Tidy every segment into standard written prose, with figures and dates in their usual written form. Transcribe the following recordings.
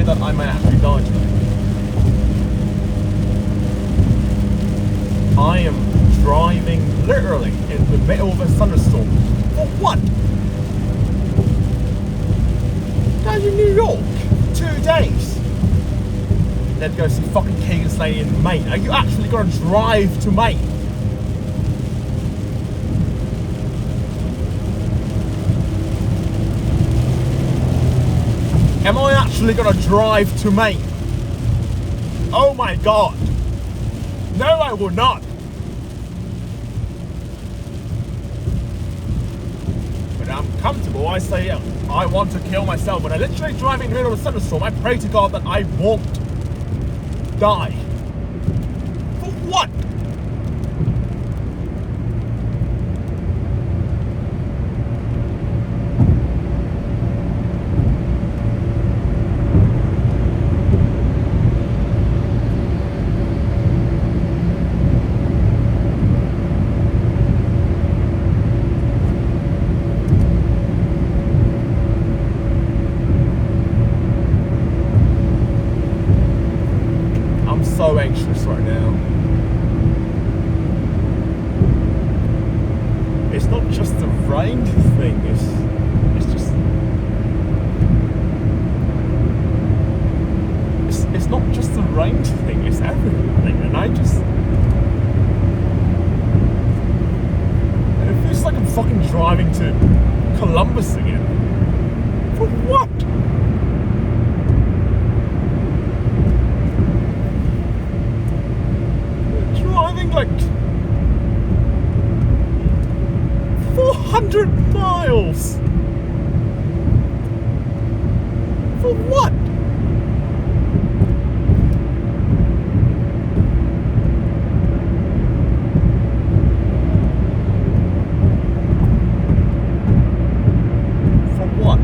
fear that I might actually die today. I am driving literally in the middle of a thunderstorm. For what? Guys in New York, 2 days. Then go see fucking Keegan's Lady in Maine. Are you actually gonna drive to Maine? Am I actually gonna drive to Maine? Oh my god. No, I will not. When I'm comfortable, I say I want to kill myself. When I literally drive in the middle of a thunderstorm, I pray to God that I won't die. For what? So anxious right now. It's not just the rain thing, it's not just the rain thing, it's everything, and it feels like I'm fucking driving to Columbus again. For what? Like 400 miles for what? For what?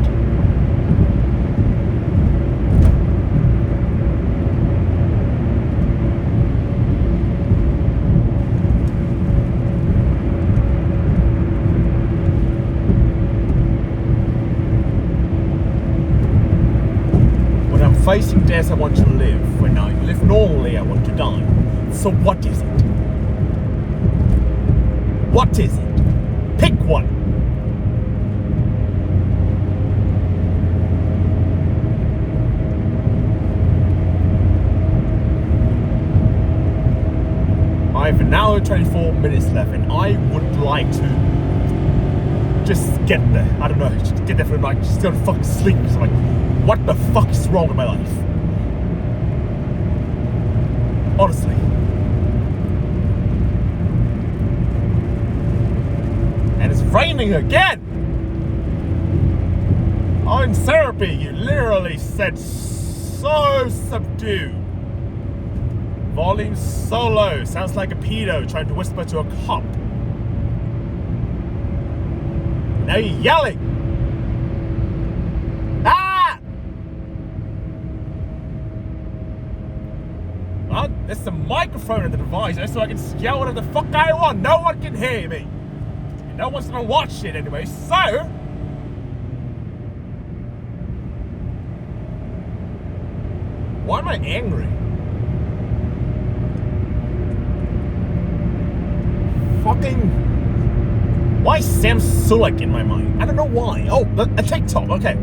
Facing death, I want to live. When I live normally, I want to die. So what is it? What is it? Pick one. I have an hour and 24 minutes left, and I would like to just get there. I don't know, just get there for like just go to fucking sleep. Because I'm like, what the fuck is wrong with my life? Honestly. And it's raining again! Oh, in therapy, you literally said so subdued. Volume so low. Sounds like a pedo trying to whisper to a cop. Now you're yelling! There's a microphone in the device so I can yell whatever the fuck I want. No one can hear me. And no one's gonna watch it anyway, so... Why am I angry? Fucking... Why is Sam Sulek in my mind? I don't know why. Oh, a TikTok, okay.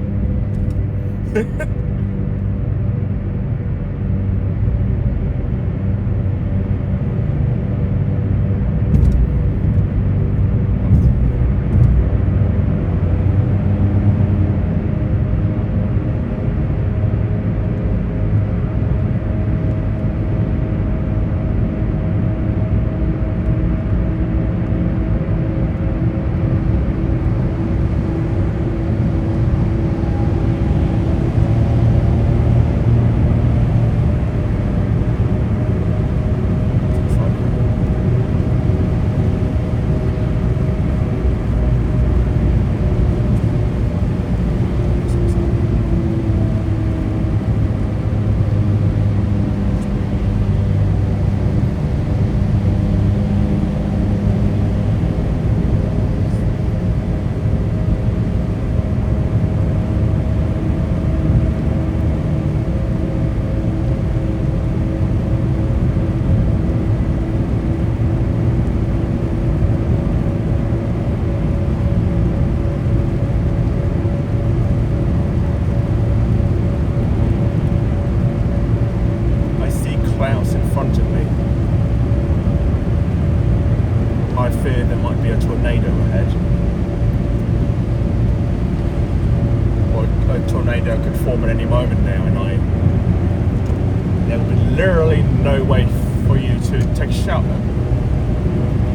literally no way for you to take shelter.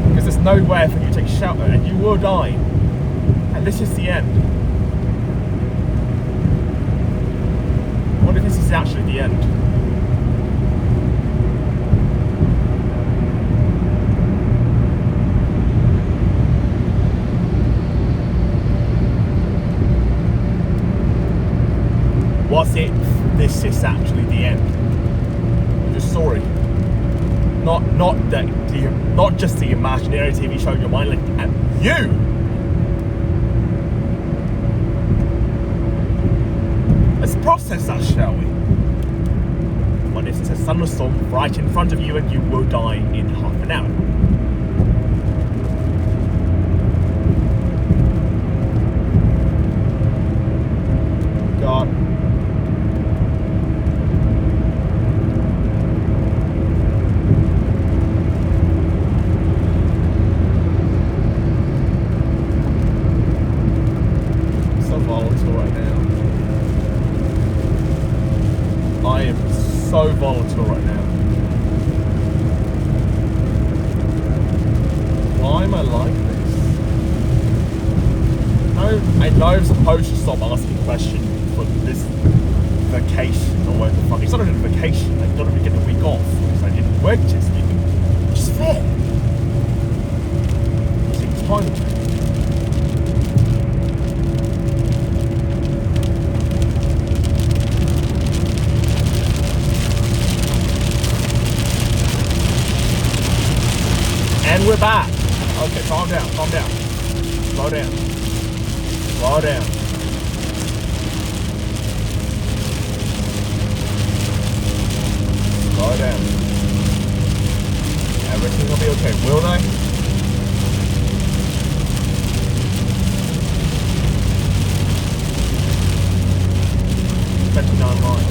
Because there's nowhere for you to take shelter, and you will die. And this is the end. What if this is actually the end? What if this is actually the end of the story? Not just the imaginary TV show in your mind, like at you. Let's process that, shall we? What if there's a thunderstorm right in front of you and you will die in half an hour? God. So volatile right now. Why am I like this? No, I know I'm supposed to stop asking questions for this vacation or whatever the fuck. It's not even a vacation. I don't even get a week off because I didn't work this week. Which is fair. It's entitlement. And we're back. Okay, calm down, calm down. Slow down. Slow down. Slow down. Everything will be okay, will they? $29.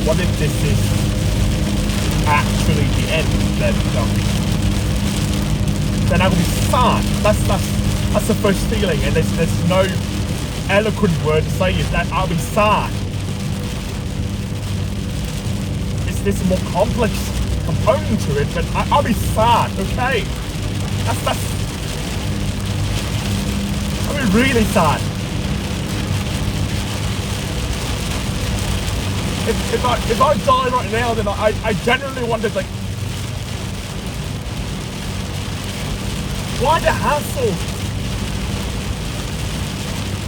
What if this is actually the end? Then I will be sad. That's the first feeling, and there's no eloquent word to say is that I'll be sad. There's a more complex component to it, but I'll be sad. Okay, that's I'll be really sad. If I die right now, then I genuinely wonder, like, why the hassle?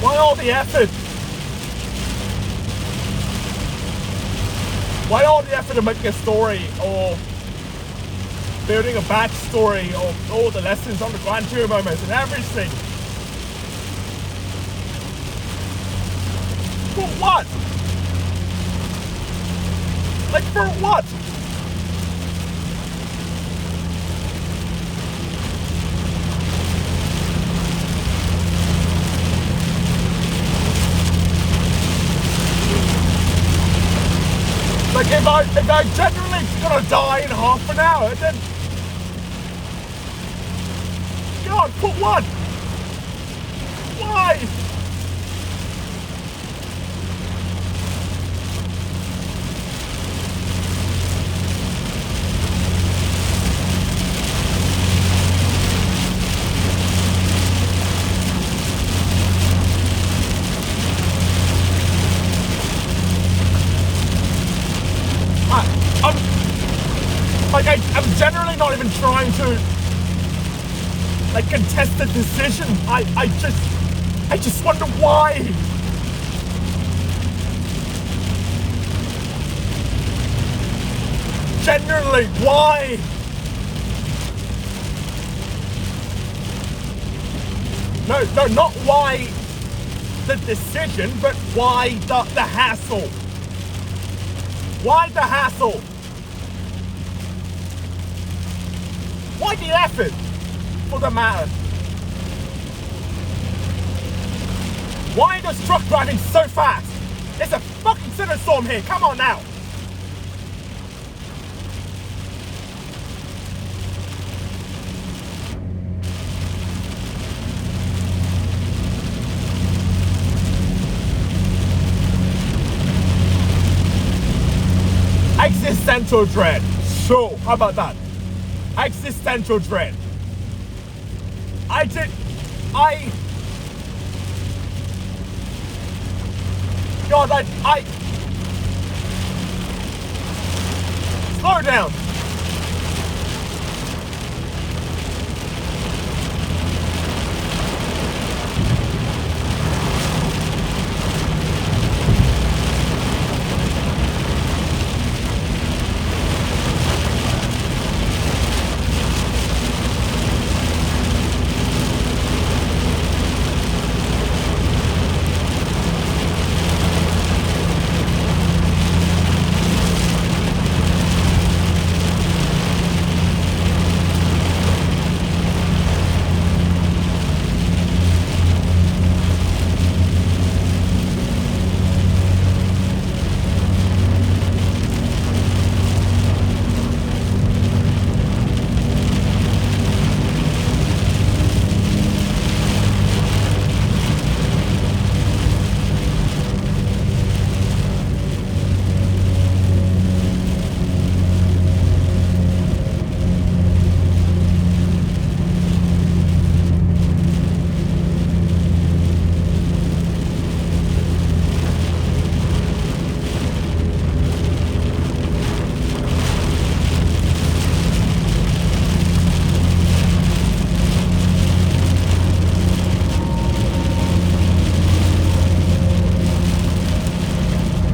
Why all the effort? Why all the effort of making a story or building a backstory or all the lessons on the Grand Tour moments and everything? For what? Like, for what? Like, if I genuinely gonna die in half an hour, then God, for what? Why? I'm generally not even trying to, like, contest the decision. I just wonder why. Generally, why? No, not why the decision, but why the hassle? Why the hassle? Why the effort? For the matter. Why is this truck driving so fast? It's a fucking thunderstorm here. Come on now. Existential dread. Sure, how about that? Existential dread. God, slow down.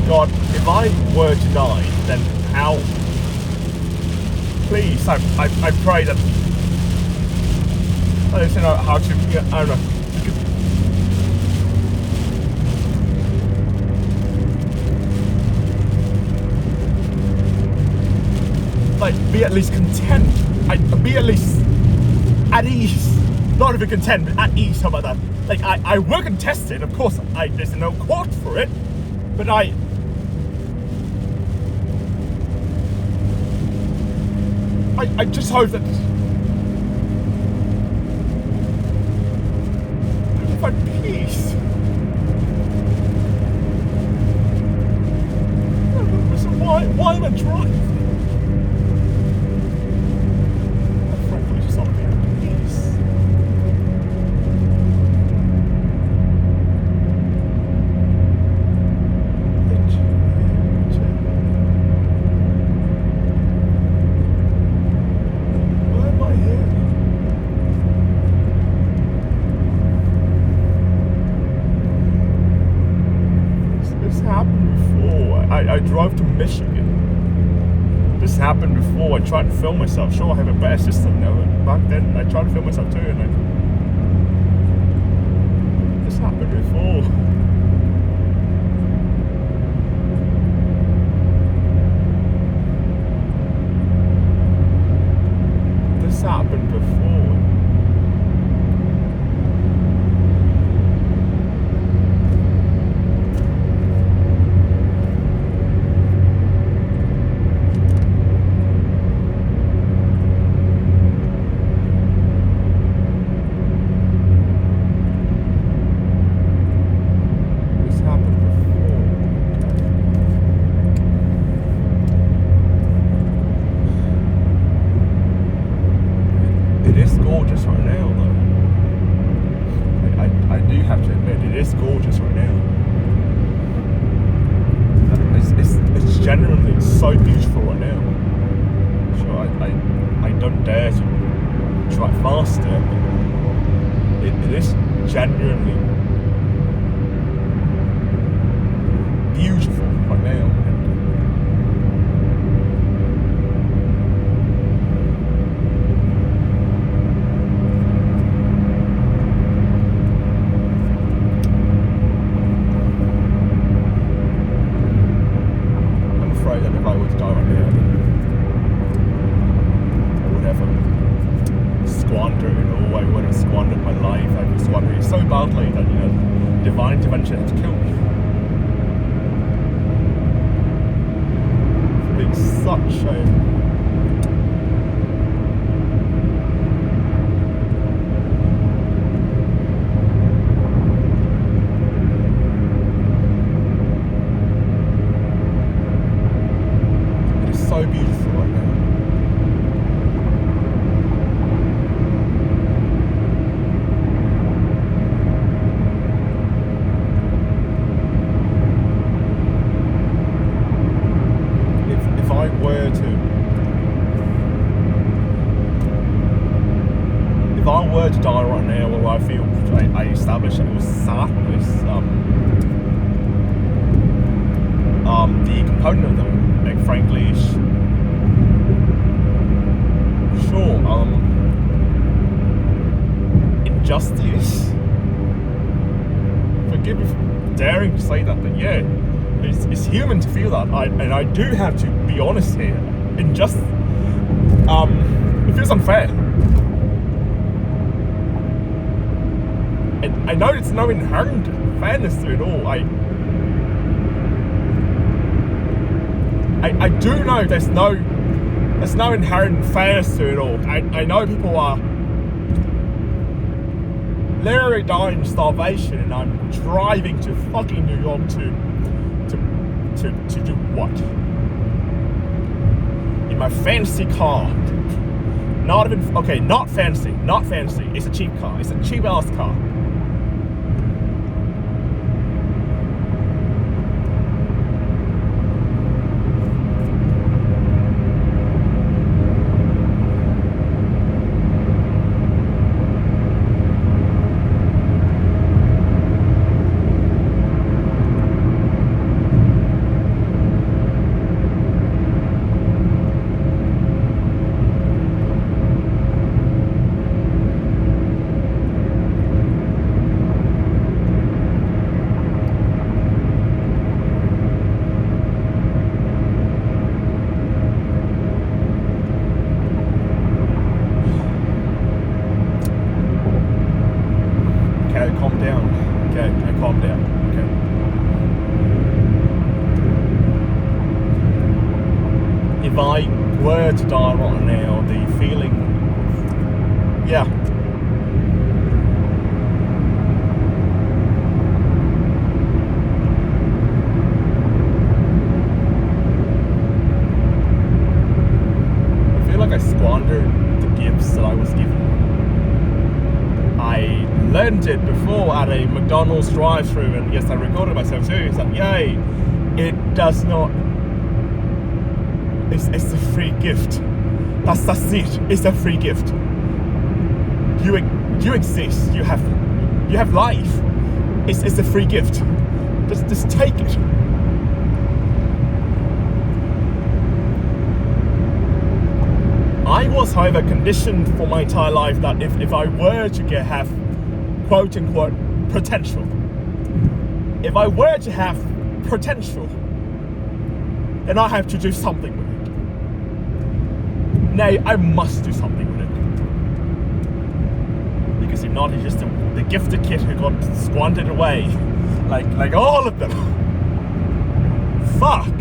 God, if I were to die, then how? Please, I pray that. I don't know how to. I don't know. Like, be at least content. Be at least at ease. Not even content, but at ease. How about that? Like, I were contested, of course. There's no court for it, but I just hope that I find peace. So why am I driving? I frankly just want to be at peace. I drove to Michigan. This happened before. I tried to film myself. Sure, I have a better system now. Back then, I tried to film myself too, and this happened before. This happened before. Genuinely so beautiful right now. So I don't dare to try faster, but it is genuinely beautiful right now. know that if I were to die right now, then I would have squandered, or I would have squandered my life. I would squander it so badly that, divine intervention had to kill me. It's been such a so beautiful right now. If I were to die right now, well, I feel I established that it was sadness. The component of them, like, frankly, sure, injustice. Forgive me for daring to say that, but yeah, it's human to feel that. And I do have to be honest here. It feels unfair. And I know it's no inherent fairness to it all. I do know there's no inherent fairness to it all. I know people are literally dying of starvation, and I'm driving to fucking New York to do what? In my fancy car. Not fancy. It's a cheap car. It's a cheap ass car. Calm down. Okay. If I were to die right now, the feeling, yeah. I feel like I squandered the gifts that I was given. I learned it before at a McDonald's drive-thru, and yes, I recorded myself too. It's like, yay, it does not. It's a free gift. That's it. It's a free gift. You exist. You have life. It's a free gift. Just take it. I was, however, conditioned for my entire life that if I were to have quote-unquote potential, if I were to have potential, then I have to do something with it. Nay, I must do something with it. Because if not, it's just the gifted kid who got squandered away. Like all of them. Fuck.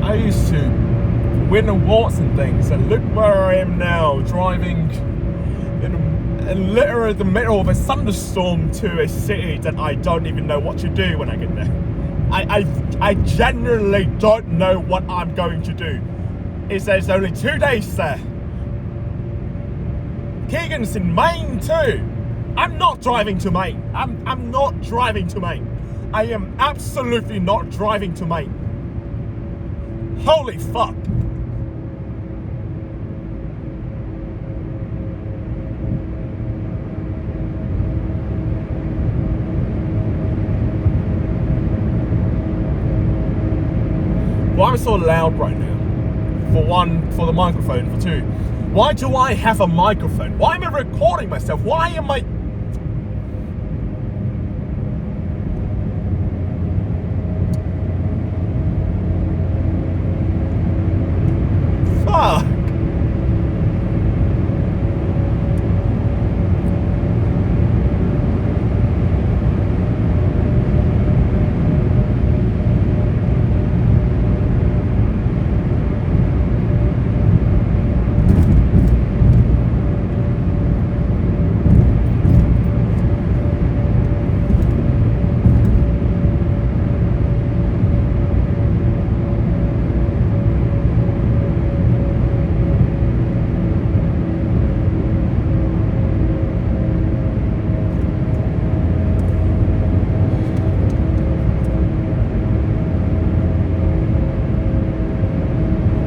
I used to win awards and things, and look where I am now, driving in literally the middle of a thunderstorm to a city that I don't even know what to do when I get there. I genuinely don't know what I'm going to do. There's only 2 days there. Keegan's in Maine too. I'm not driving to Maine. I'm not driving to Maine. I am absolutely not driving to Maine. Holy fuck. Why am I so loud right now? For one, for the microphone. For two, Why do I have a microphone? Why am I recording myself? Why am I... Fuck.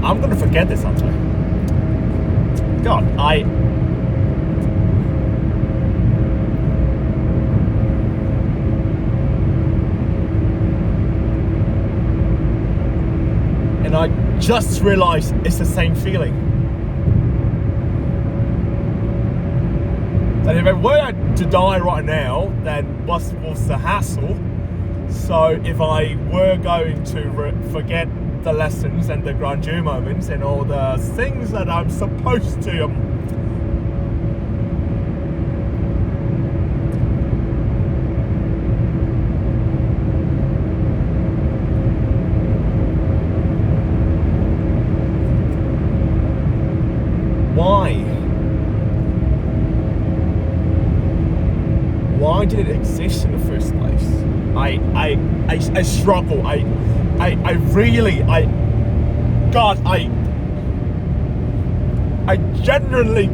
I'm gonna forget this answer. God, and I just realized it's the same feeling. That if I were to die right now, then what's the hassle? So if I were going to forget the lessons and the grandeur moments and all the things that I'm supposed to why did it exist in the first place? I struggle. I genuinely,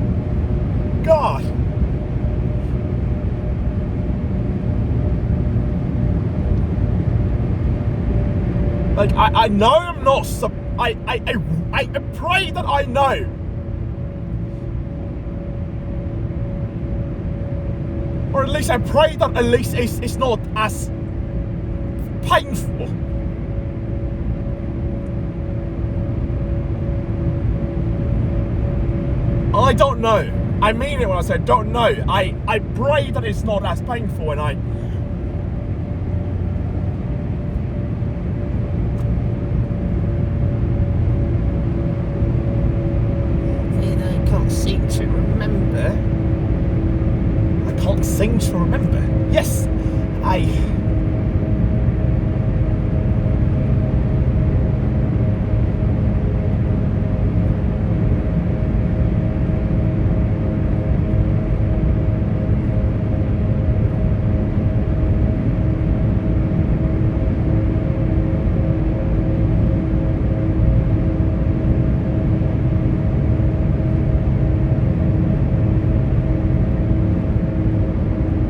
God. Like, I know I'm not, I pray that I know. Or at least I pray that at least it's not as painful. I don't know. I mean it when I say don't know. I pray that it's not as painful, and I can't seem to remember. I can't seem to remember. Yes,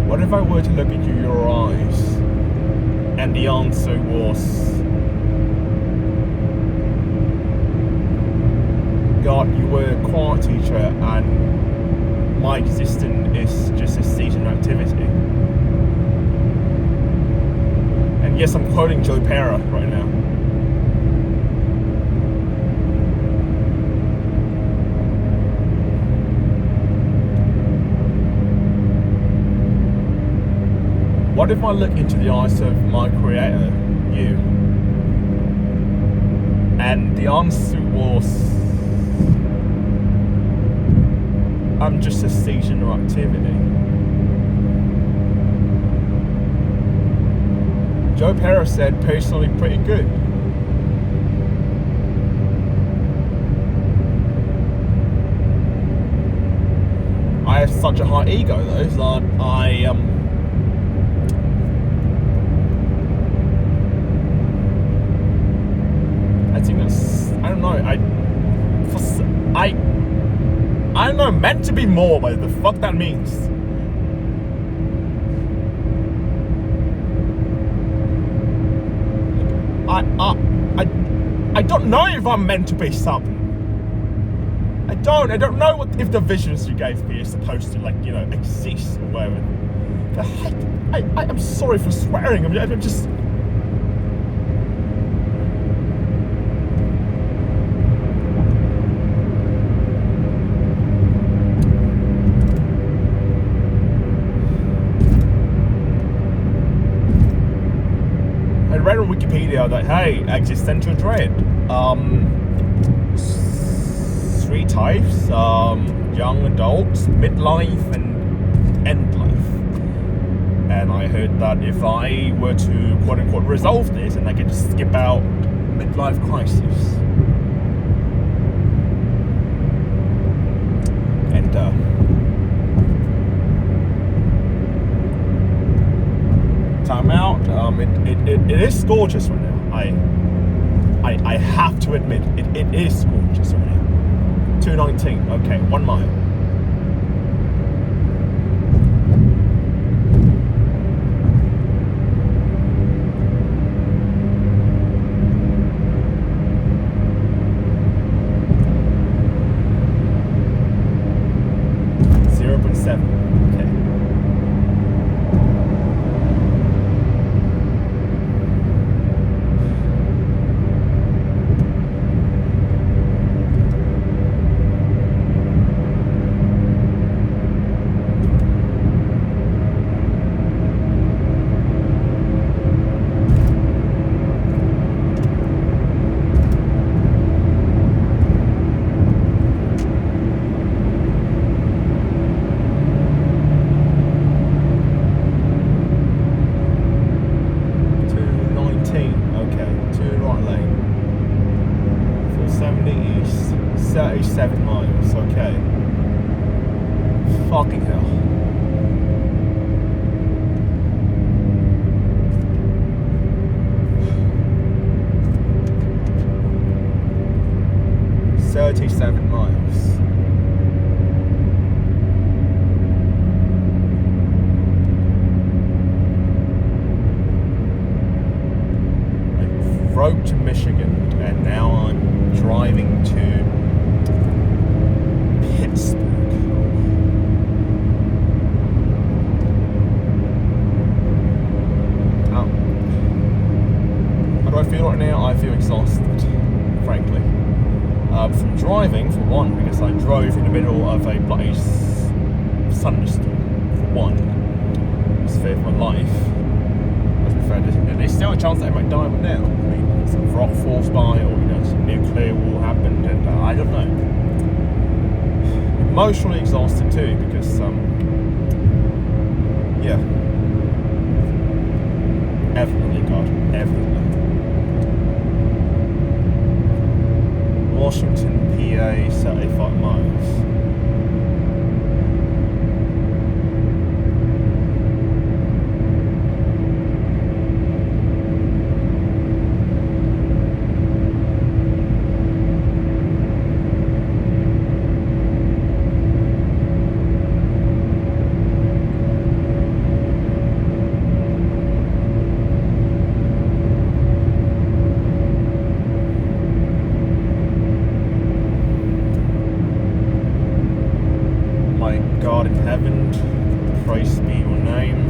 what if I were to look into your eyes and the answer was, God, you were a choir teacher and my existence is just a seasonal activity? And yes, I'm quoting Joe Pera right now. What if I look into the eyes of my creator, you, and the answer was, I'm just a seasonal activity? Joe Pera said, personally pretty good. I have such a high ego though, that I think that's, I don't know, I don't know, meant to be more, but the fuck that means. I don't know if I'm meant to be something. I don't know what, if the visions you gave me is supposed to, like, you know, exist or whatever. The heck, I'm sorry for swearing. I'm just. read on Wikipedia that, hey, existential dread. 3 types, young adults, midlife, and end life. And I heard that if I were to quote unquote resolve this, and I could just skip out midlife crisis. And time out. It is gorgeous right now. I have to admit it is gorgeous right now. 219. Okay, 1 mile. Fucking hell. $37 miles. I drove to Michigan and now I'm driving to Pittsburgh. How do I feel right now? I feel exhausted, frankly. From driving, for one, because I drove in the middle of a bloody thunderstorm, for one. It's the fear of my life. As we found, there's still a chance that I might die right now. I mean, some rock falls by, or some nuclear will happen, and I don't know. Emotionally exhausted too, because yeah, evidently, God, evidently. Washington, PA, 35 miles. God in heaven, praise be your name.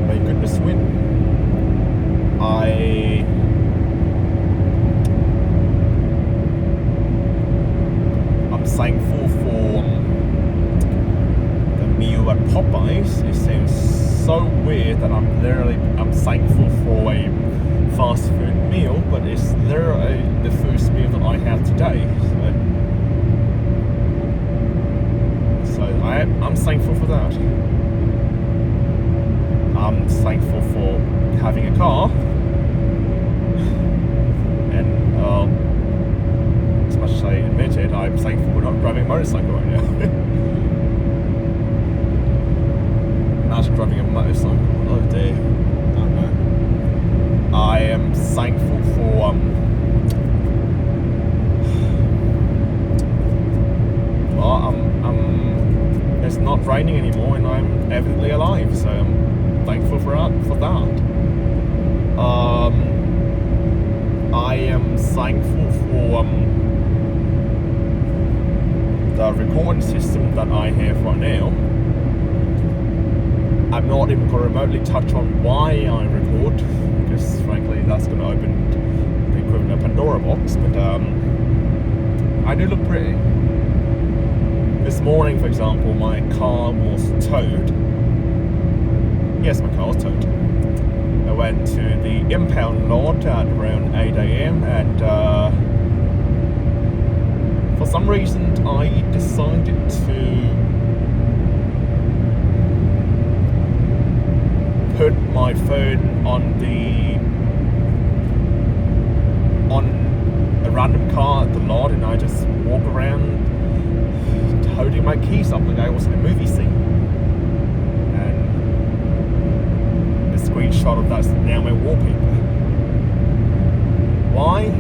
May goodness win. I'm thankful for the meal at Popeyes. It seems so weird that I'm thankful for a fast food meal, but it's literally the first meal that I had today. So I'm thankful for that. I'm thankful for having a car, and as much as I admit it, I'm thankful we're not driving a motorcycle right now. Imagine driving a motorcycle. Oh dear. Oh no. I am thankful for it's not raining anymore and I'm evidently alive, so I'm thankful for that. I am thankful for the recording system that I have right now. I'm not even going to remotely touch on why I record, because frankly that's going to open the equivalent of Pandora box, but I do look pretty. This this morning, for example, my car was towed. Yes, my car was towed. I went to the impound lot at around 8 a.m. and for some reason I decided to put my phone on a random car at the lot, and I just walk around holding my keys up like I was in a movie scene. And a screenshot of that's now my wallpaper. Why?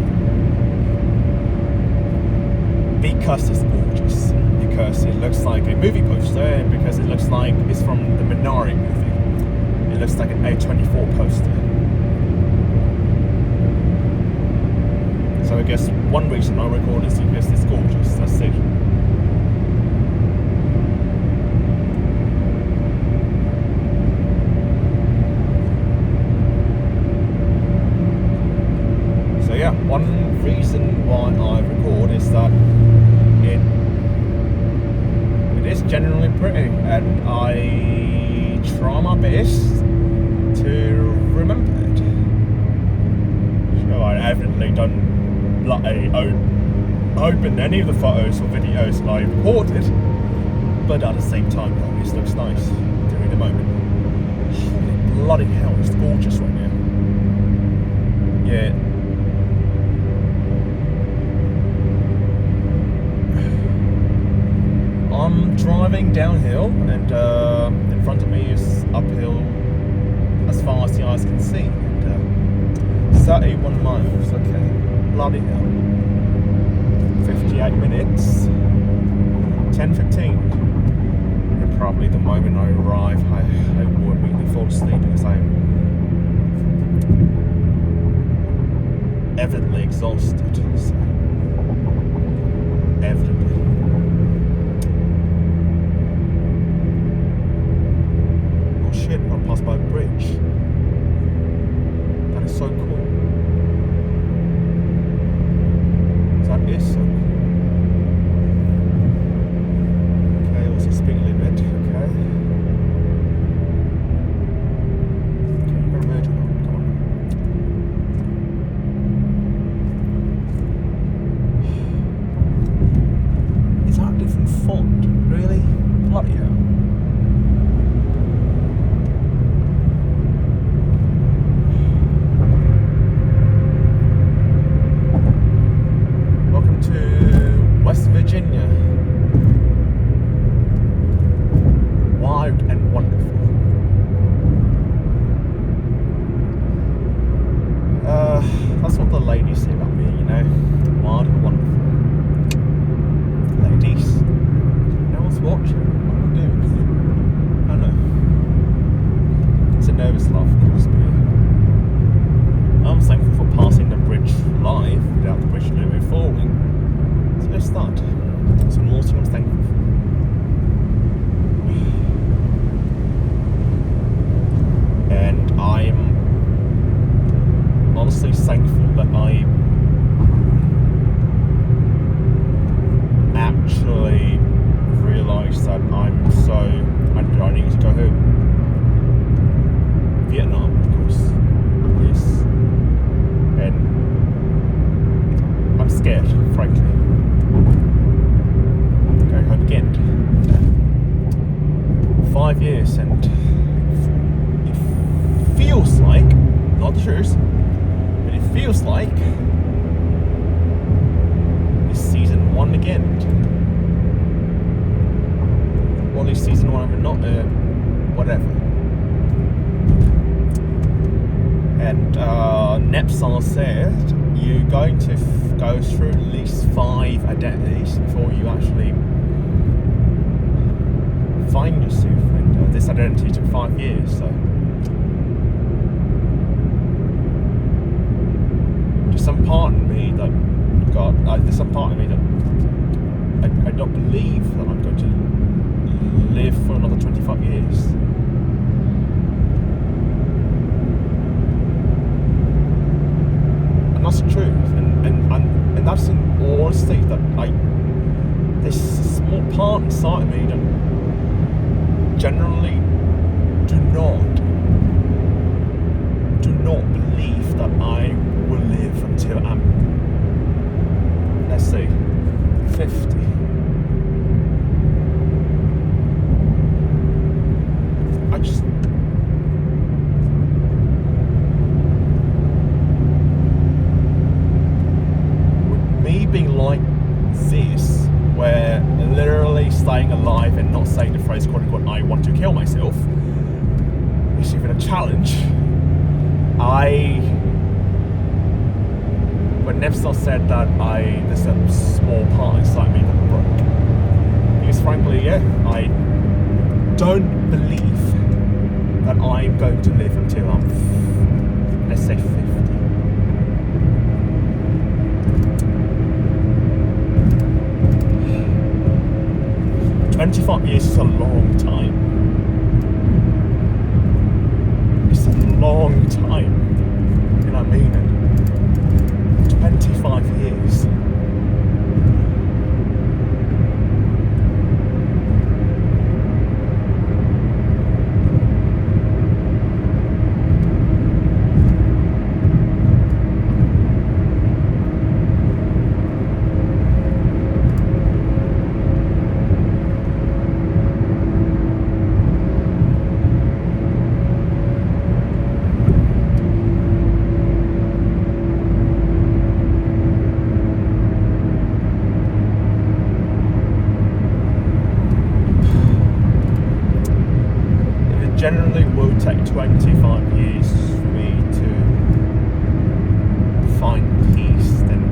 Because it's gorgeous. Because it looks like a movie poster, and because it looks like it's from the Mon-Ami movie. It looks like an A24 poster. So I guess one reason I record is because it's gorgeous. That's it. So yeah, one reason why I record is that it is genuinely pretty, and I try my best to remember it. So I haven't done open any of the photos or videos that I recorded, but at the same time, this looks nice during the moment. Holy bloody hell, it's gorgeous right now. Yeah. I'm driving downhill, and in front of me is uphill as far as the eyes can see. And 31 miles, okay. Bloody hell. 58 minutes. 10:15. And probably the moment I arrive, I will immediately fall asleep because I'm evidently exhausted. So, evidently. Oh shit, I'm gonna pass by a bridge. That is so cool. That is so cool. Okay, also speed limit, okay. Okay, you've got a merge or not? Come on. Is that a different font? Really? Bloody hell. West Virginia. Wild and wonderful. That's what the ladies say about me, you know. Wild and wonderful. Ladies. No one's watching. What am I doing? I don't know. It's a nervous laugh, of course, but yeah. I'm thankful for passing the bridge live without the bridge literally falling. So let's start. So more things I'm thankful for. And I'm honestly thankful that I actually realised that I need to go home. Vietnam, of course. Yes. And I'm scared, frankly. Going home again. 5 years, and it feels like, not the truth, but it feels like it's season 1 again. Well, it's season 1, but not whatever. And Nepsal said you're going to go through at least 5 identities before you actually find yourself, and this identity took 5 years, so there's some part of me that there's some part of me that I don't believe that I'm going to live for another 25 years. And that's the truth, and that's in all state that there's a small part inside of me that generally do not believe that I will live until I'm, let's say, 50. I just, with me being like this, where literally staying alive and not saying the phrase quote unquote I want to kill myself is even a challenge. When Nevstar said that there's a small part inside me that broke, because frankly, yeah, I don't believe that I'm going to live until I'm, let's say, 50. 25 years is a long time. It's a long time. You know what I mean? 25 years. Generally will take 25 years for me to find peace, then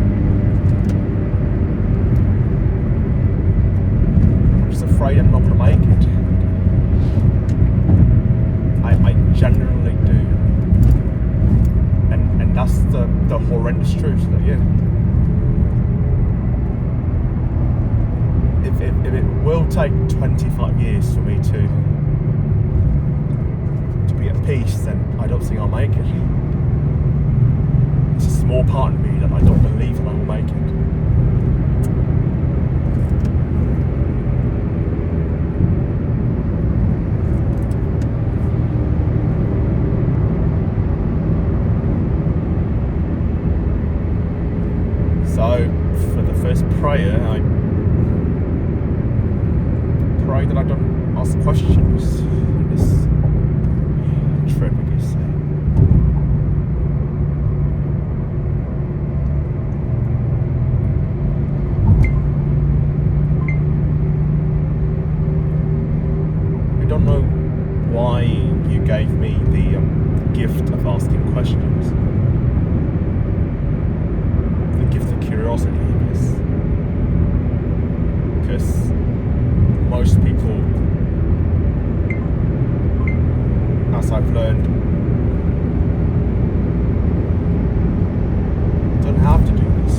I'm just afraid I'm not going to make it. I generally do. And that's the horrendous truth that, yeah, if it will take 25 years for me to be at peace, then I don't think I'll make it. It's a small part of me that I don't believe that I will make it. So, for the first prayer, I pray that I don't ask questions in this trip, I guess. I don't know why you gave me the gift of asking questions. The gift of curiosity, I guess. Because most people, as I've learned, don't have to do this.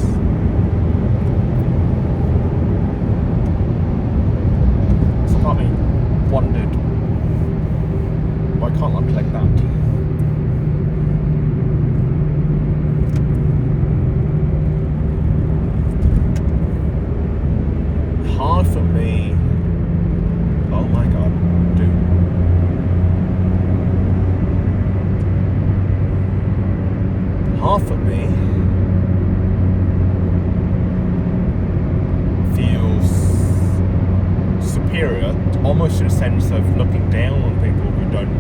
Some part of me wondered, why can't I be like that? Hard for me. Oh my god, dude. Half of me feels superior, almost in a sense of looking down on people who don't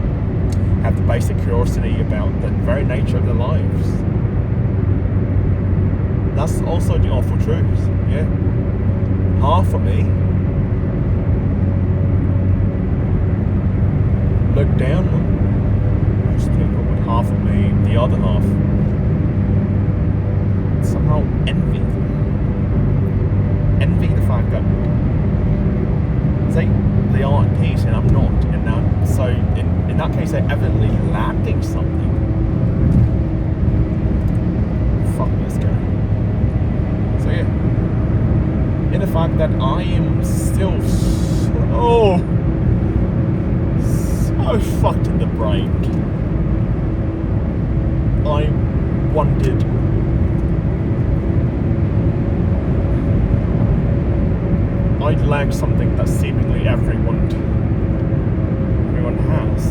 have the basic curiosity about the very nature of their lives. That's also the awful truth, yeah. Half of me look down on most people, but half of me, the other half, somehow envy them. Envy the fact that they are at peace and I'm not, and now, so in that case they're evidently lacking something. Fuck this guy. So yeah, in the fact that I am still so fucked in the brain. I wondered I lack something that seemingly everyone has.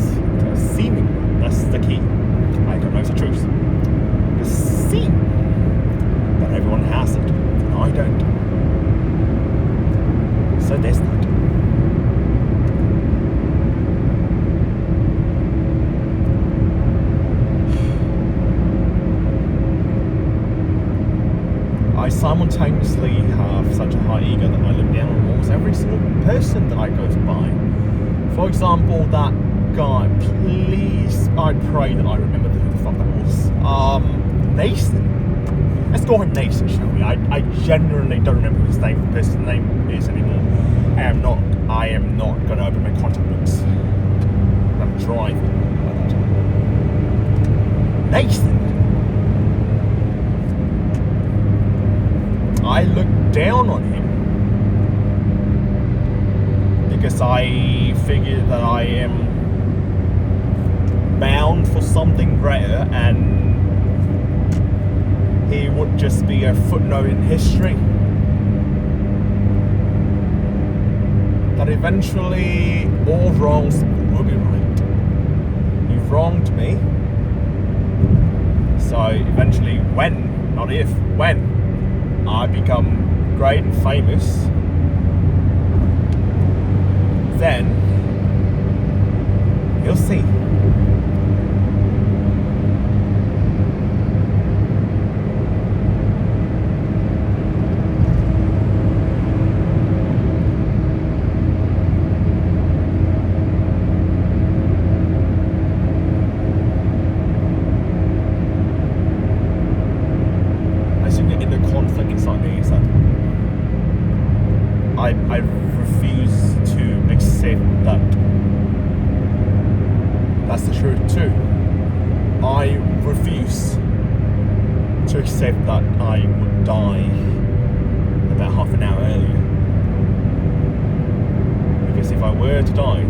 Seemingly, that's the key. I don't know if it's the truth. The seem that everyone has it, and I don't. So there's that. I simultaneously have such a high ego that I look down on almost every single person that I go by. For example, that guy, please, I pray that I remember who the fuck that was. Nathan. Let's call him Nathan, shall we? I genuinely don't remember who the person's name is anymore. I am not gonna open my contact books. I'm driving. Nathan. I look down on him because I figure that I am bound for something greater, and he would just be a footnote in history that eventually all wrongs will be right. You've wronged me, so eventually when, not if, when I become great and famous, then you'll see. I refuse to accept that that's the truth too. I refuse to accept that I would die about half an hour earlier. Because if I were to die,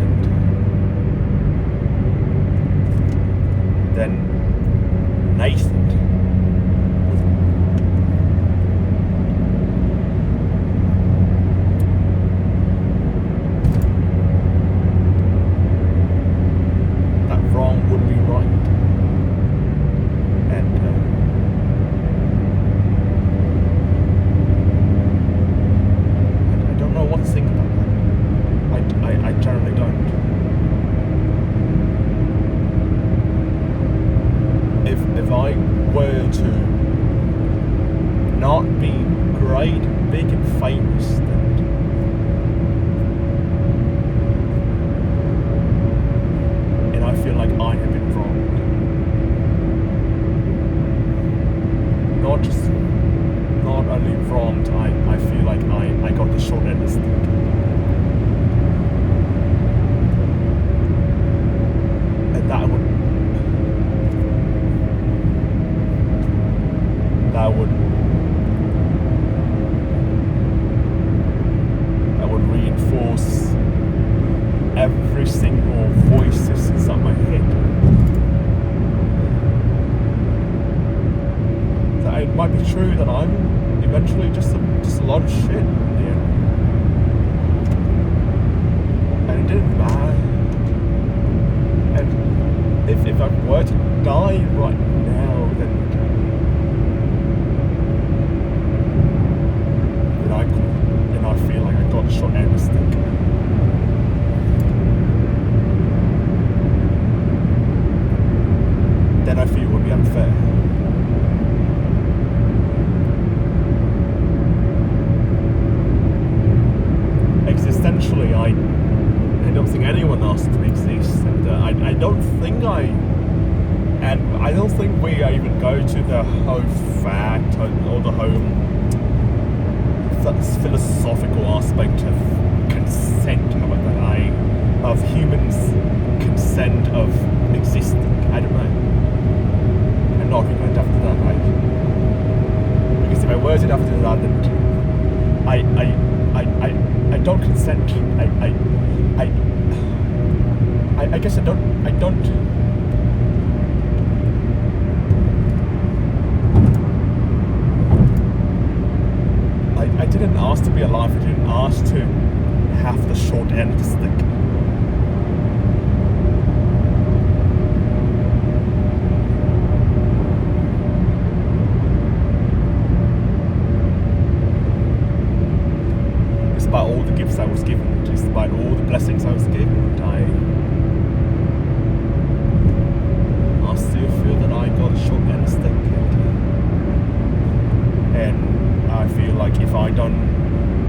then Nathan would be right, and I don't know what to think about that. I generally don't. If I were to not be great, big and famous, then I feel like I have been wronged. Not only wronged, I feel like I got the short end of the stick. And that would reinforce every single voice that's inside my head. That it might be true that I'm eventually just a lot of shit. Yeah. And it didn't matter. And if I were to die right now, then I feel like I got the short end of the stick. Then I feel it would be unfair. Existentially, I don't think anyone asked to exist, and I don't think we even go to the whole fact or the whole philosophical aspect of consent, of humans' consent of existing. I don't know. I'm not even going to do that, right? Because if I were to have to do that, then I don't consent. I guess I don't. I didn't ask to be be alive. I didn't ask to have the short end of the stick. Despite all the gifts I was given, despite all the blessings I was given, I still feel that I got a short end of the stick. And I feel like if I don't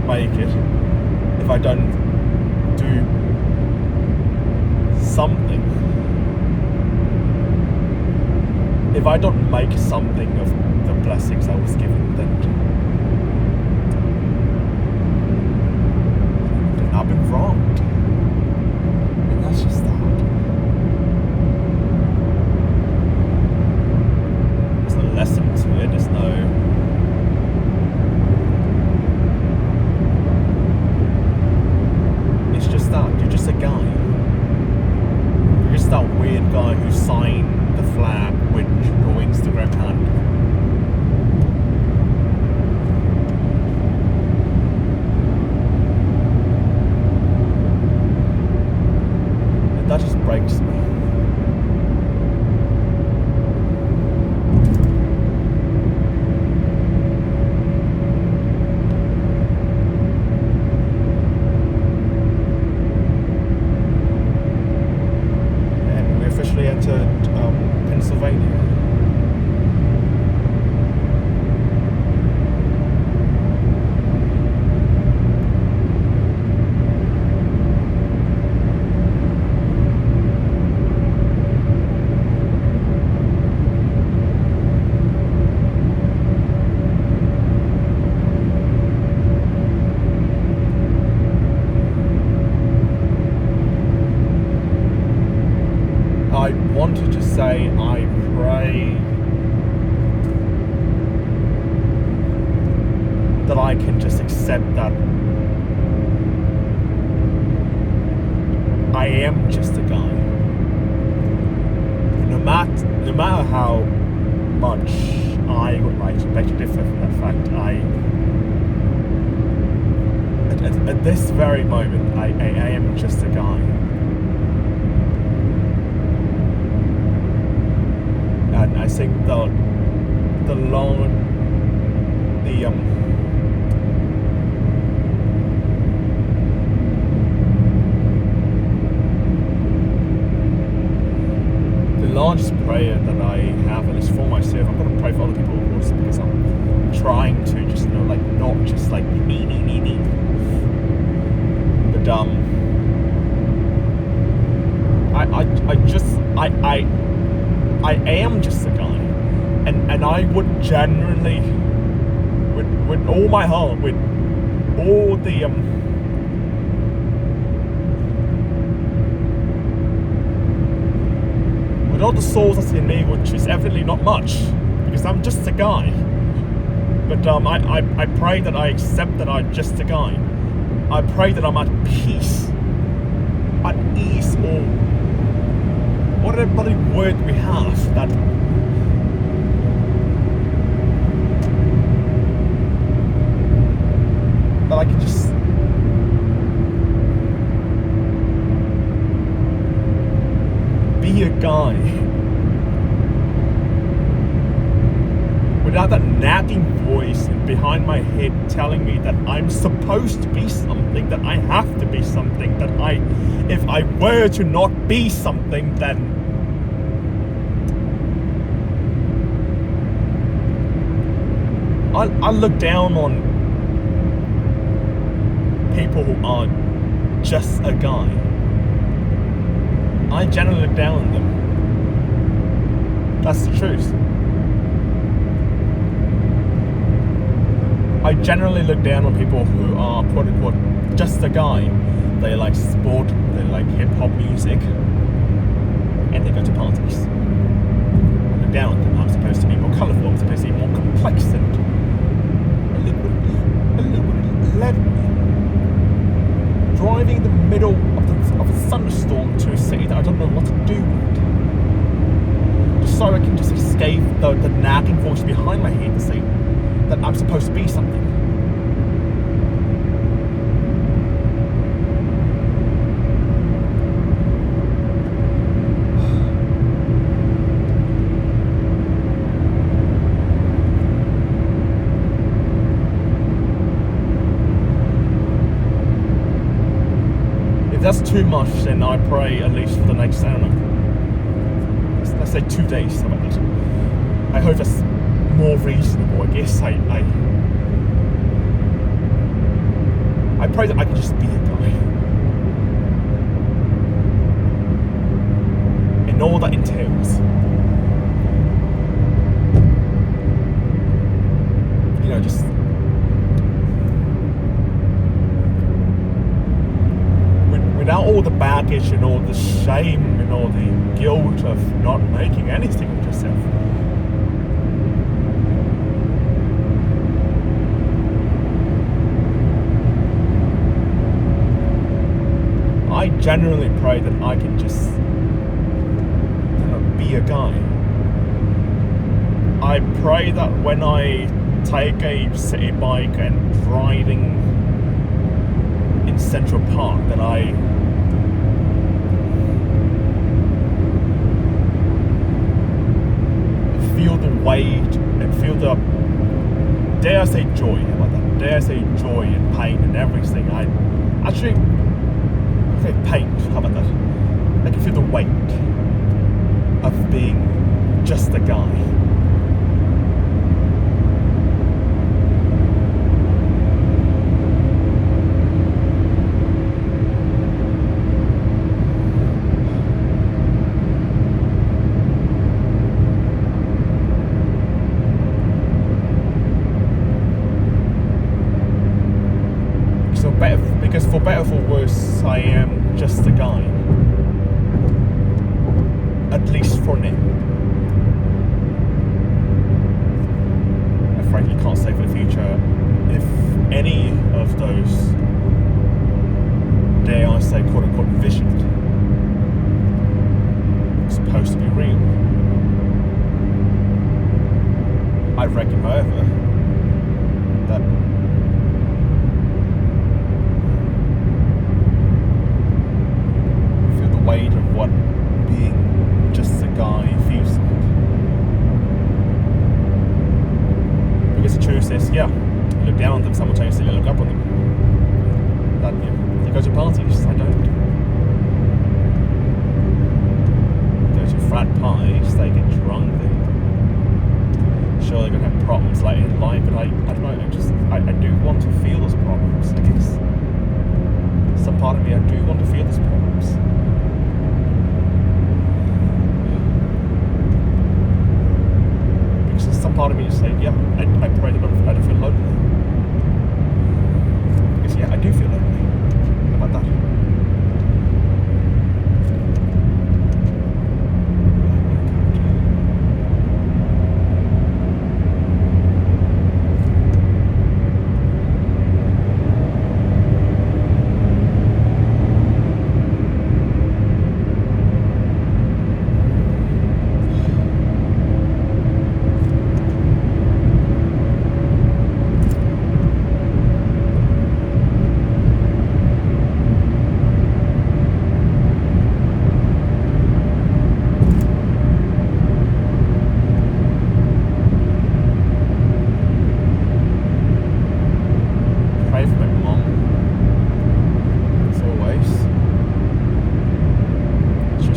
make it, if I don't do something, if I don't make something of the blessings I was given, then I've been wronged. And that's just that. There's no lesson to it, there's no... It's just that, you're just a guy. You're just that weird guy who signed the flag with your Instagram handle. That just breaks me. And we officially entered Pennsylvania. I wanted to say I pray that I can just accept that I am just a guy. No matter how much I would like to beg to differ from that fact, at this very moment, I am just a guy. And I think the largest prayer that I have, and it's for myself. I'm gonna pray for other people, of course, because I'm trying to just not just like me. But I am just a guy, and I would genuinely, with all my heart, with all the with all the souls that's in me, which is evidently not much, because I'm just a guy. But I pray that I accept that I'm just a guy. I pray that I'm at peace, at ease, or whatever bloody word we have, that I can just be a guy without that nagging voice behind my head telling me that I'm supposed to be something, that I have to be something, that if I were to not be something, then I look down on people who are just a guy. I generally look down on them. That's the truth. I generally look down on people who are quote unquote just a guy. They like sport, they like hip hop music, and they go to parties. I look down on them. I'm supposed to be more colourful, I'm supposed to be more complex, and driving in the middle of a thunderstorm to a city that I don't know what to do with, just so I can just escape the nagging voice behind my head and say that I'm supposed to be something. too much, then I pray at least for the next, I don't know, let's say 2 days, something like that. I hope that's more reasonable. I guess I pray that I can just be a guy. And all that entails. You know, just without all the baggage and all the shame and all the guilt of not making anything of yourself. I genuinely pray that I can just, you know, be a guy. I pray that when I take a city bike and riding in Central Park, that I feel the weight and feel the, dare I say joy about that, dare I say joy and pain and everything. I actually, okay, pain, how about that? I can feel the weight of being just a guy. Because for better or for worse, I am just a guy. At least for now. I frankly can't say for the future if any of those, dare I say, quote unquote, visioned was supposed to be real. I reckon, however, that weight of what being just a guy feels like. Because the truth is, yeah, you look down on them simultaneously, you look up on them. That, yeah, you go to parties, I don't. Go to frat parties, they get drunk, they sure they're gonna have problems later in life, but I don't know, I do want to feel those problems, I guess. Some part of me, I do want to feel those problems. Some part of me is saying, yeah, I pray that I don't feel lonely. Because yeah, I do feel lonely. How about that?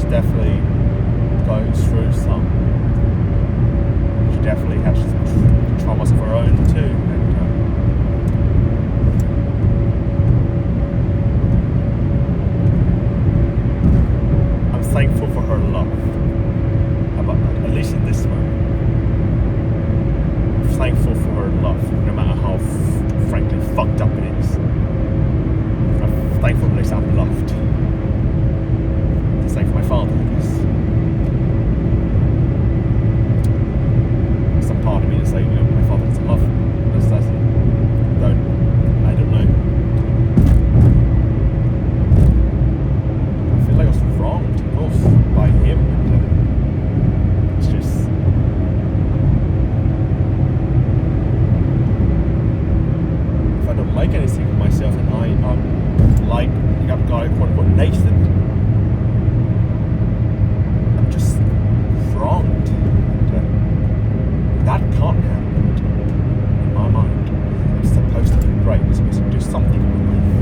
Definitely going through some. She definitely has some traumas of her own too, and I'm thankful for her love. How about that? At least in this moment, I'm thankful for her love, no matter how frankly fucked up it is. I'm thankful at least I'm loved. Same for my father, I guess. Some part of me is saying, you know, my father doesn't love us, doesn't. I don't know. I feel like I was wronged both by him and it's just. If I don't like anything of myself, and I'm like a guy, quote unquote, Nathan. Wronged. That can't happen in my mind. It's supposed to be great. It's supposed to do something in my life.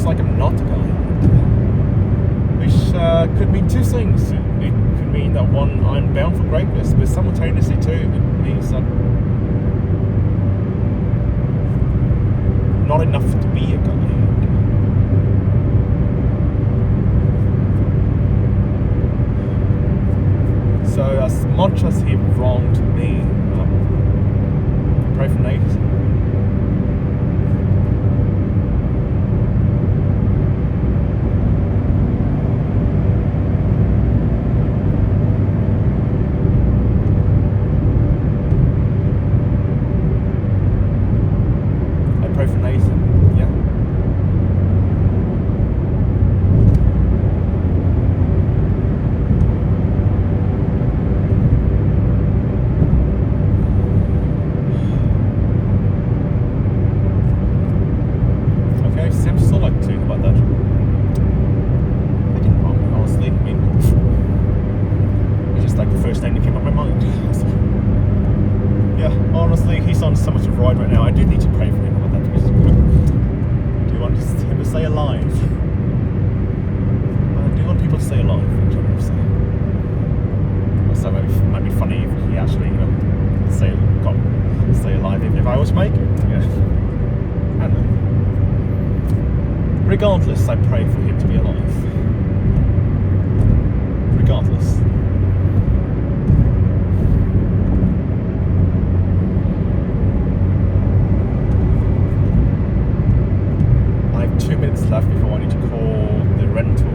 like I'm not a guy. Which could mean two things. It could mean that one, I'm bound for greatness, but simultaneously too, it means that I'm not enough to be a guy. So as much as he wronged me, pray for Nate. I pray for Nathan, yeah. I'm still like to think about that. I didn't wrong, honestly. I mean, it's just like the first thing that came up my mind. Yeah, honestly, he's on so much of a ride right now. I do need to pray for him about that. Do you want him to stay alive? I do want people to stay alive. So it might be funny if he actually, stay alive if I was Mike. Yeah. I don't know. Regardless, I pray for him to be alive. Regardless. I have 2 minutes left before I need to call the rental.